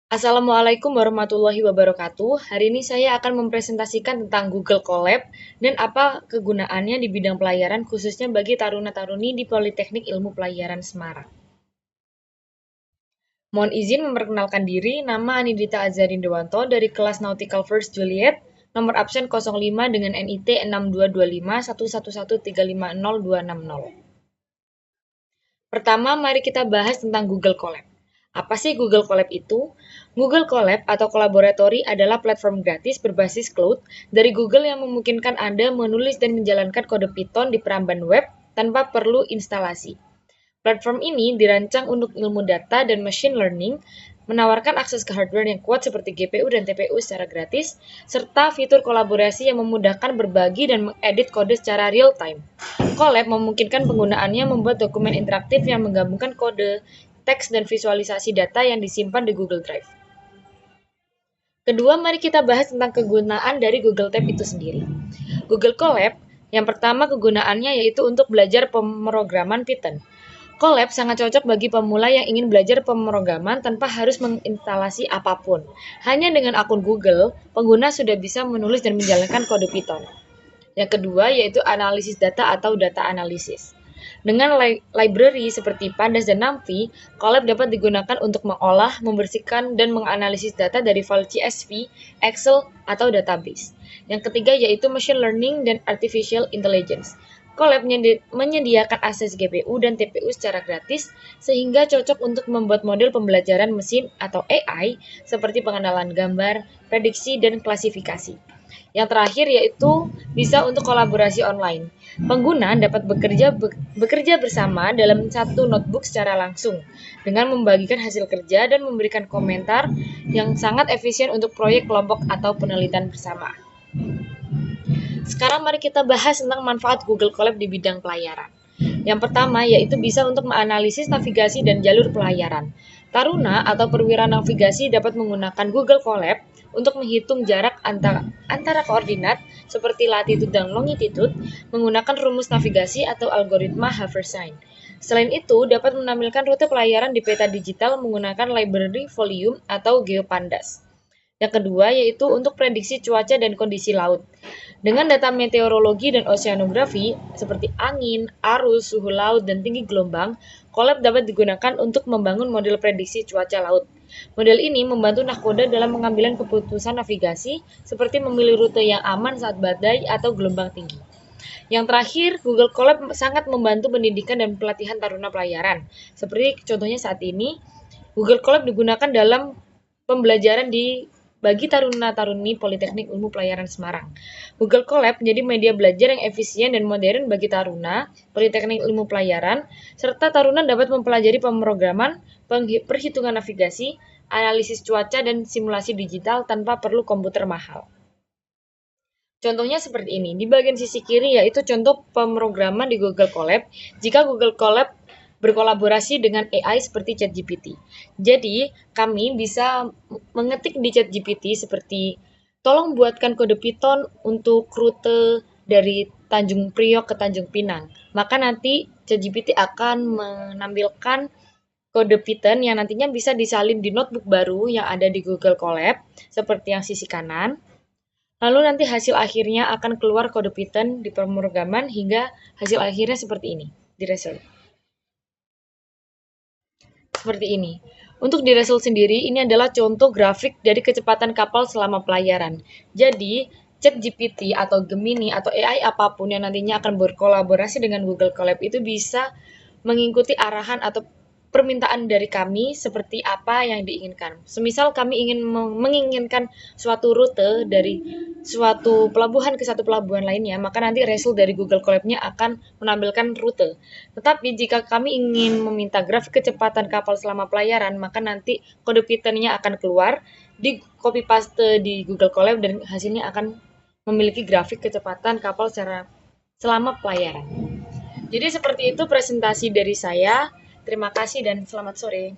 Assalamualaikum warahmatullahi wabarakatuh. Hari ini saya akan mempresentasikan tentang Google Colab dan apa kegunaannya di bidang pelayaran khususnya bagi taruna-taruni di Politeknik Ilmu Pelayaran Semarang. Mohon izin memperkenalkan diri, nama Anindita Azarin Dewanto dari kelas Nautical First Juliet, nomor absen 05 dengan NIT 62251113502660. Pertama, mari kita bahas tentang Google Colab. Apa sih Google Colab itu? Google Colab atau Collaboratory adalah platform gratis berbasis cloud dari Google yang memungkinkan Anda menulis dan menjalankan kode Python di peramban web tanpa perlu instalasi. Platform ini dirancang untuk ilmu data dan machine learning, menawarkan akses ke hardware yang kuat seperti GPU dan TPU secara gratis, serta fitur kolaborasi yang memudahkan berbagi dan mengedit kode secara real time. Colab memungkinkan penggunaannya membuat dokumen interaktif yang menggabungkan kode, teks, dan visualisasi data yang disimpan di Google Drive. Kedua, mari kita bahas tentang kegunaan dari Google Tab itu sendiri. Google Colab, yang pertama kegunaannya yaitu untuk belajar pemrograman Python. Colab sangat cocok bagi pemula yang ingin belajar pemrograman tanpa harus menginstalasi apapun. Hanya dengan akun Google, pengguna sudah bisa menulis dan menjalankan kode Python. Yang kedua yaitu analisis data atau data analisis. Dengan library seperti Pandas dan NumPy, Colab dapat digunakan untuk mengolah, membersihkan, dan menganalisis data dari file CSV, Excel, atau database. Yang ketiga yaitu machine learning dan artificial intelligence. Colab menyediakan akses GPU dan TPU secara gratis, sehingga cocok untuk membuat model pembelajaran mesin atau AI seperti pengenalan gambar, prediksi, dan klasifikasi. Yang terakhir yaitu bisa untuk kolaborasi online. Pengguna dapat bekerja bersama dalam satu notebook secara langsung dengan membagikan hasil kerja dan memberikan komentar yang sangat efisien untuk proyek kelompok atau penelitian bersama. Sekarang mari kita bahas tentang manfaat Google Colab di bidang pelayaran. Yang pertama yaitu bisa untuk menganalisis navigasi dan jalur pelayaran. Taruna atau perwira navigasi dapat menggunakan Google Colab untuk menghitung jarak antara koordinat seperti latitude dan longitude menggunakan rumus navigasi atau algoritma Haversine. Selain itu, dapat menampilkan rute pelayaran di peta digital menggunakan library volume atau GeoPandas. Yang kedua yaitu untuk prediksi cuaca dan kondisi laut. Dengan data meteorologi dan oceanografi seperti angin, arus, suhu laut, dan tinggi gelombang, Colab dapat digunakan untuk membangun model prediksi cuaca laut. Model ini membantu nahkoda dalam pengambilan keputusan navigasi seperti memilih rute yang aman saat badai atau gelombang tinggi. Yang terakhir, Google Colab sangat membantu pendidikan dan pelatihan taruna pelayaran. Seperti contohnya saat ini, Google Colab digunakan dalam pembelajaran bagi taruna-taruni Politeknik Ilmu Pelayaran Semarang. Google Colab menjadi media belajar yang efisien dan modern bagi taruna Politeknik Ilmu Pelayaran, serta taruna dapat mempelajari pemrograman, perhitungan navigasi, analisis cuaca, dan simulasi digital tanpa perlu komputer mahal. Contohnya seperti ini, di bagian sisi kiri yaitu contoh pemrograman di Google Colab. Jika Google Colab berkolaborasi dengan AI seperti ChatGPT. Jadi, kami bisa mengetik di ChatGPT seperti, tolong buatkan kode Python untuk rute dari Tanjung Priok ke Tanjung Pinang. Maka nanti ChatGPT akan menampilkan kode Python yang nantinya bisa disalin di notebook baru yang ada di Google Colab, seperti yang sisi kanan. Lalu nanti hasil akhirnya akan keluar kode Python di pemrograman hingga hasil akhirnya seperti ini, di result. Seperti ini. Untuk di result sendiri, ini adalah contoh grafik dari kecepatan kapal selama pelayaran. Jadi, ChatGPT atau Gemini atau AI apapun yang nantinya akan berkolaborasi dengan Google Colab itu bisa mengikuti arahan atau permintaan dari kami seperti apa yang diinginkan. Semisal kami ingin menginginkan suatu rute dari suatu pelabuhan ke satu pelabuhan lainnya, maka nanti result dari Google Colab-nya akan menampilkan rute. Tetapi jika kami ingin meminta grafik kecepatan kapal selama pelayaran, maka nanti kode Python-nya akan keluar, di copy paste di Google Colab dan hasilnya akan memiliki grafik kecepatan kapal selama pelayaran. Jadi seperti itu presentasi dari saya. Terima kasih dan selamat sore.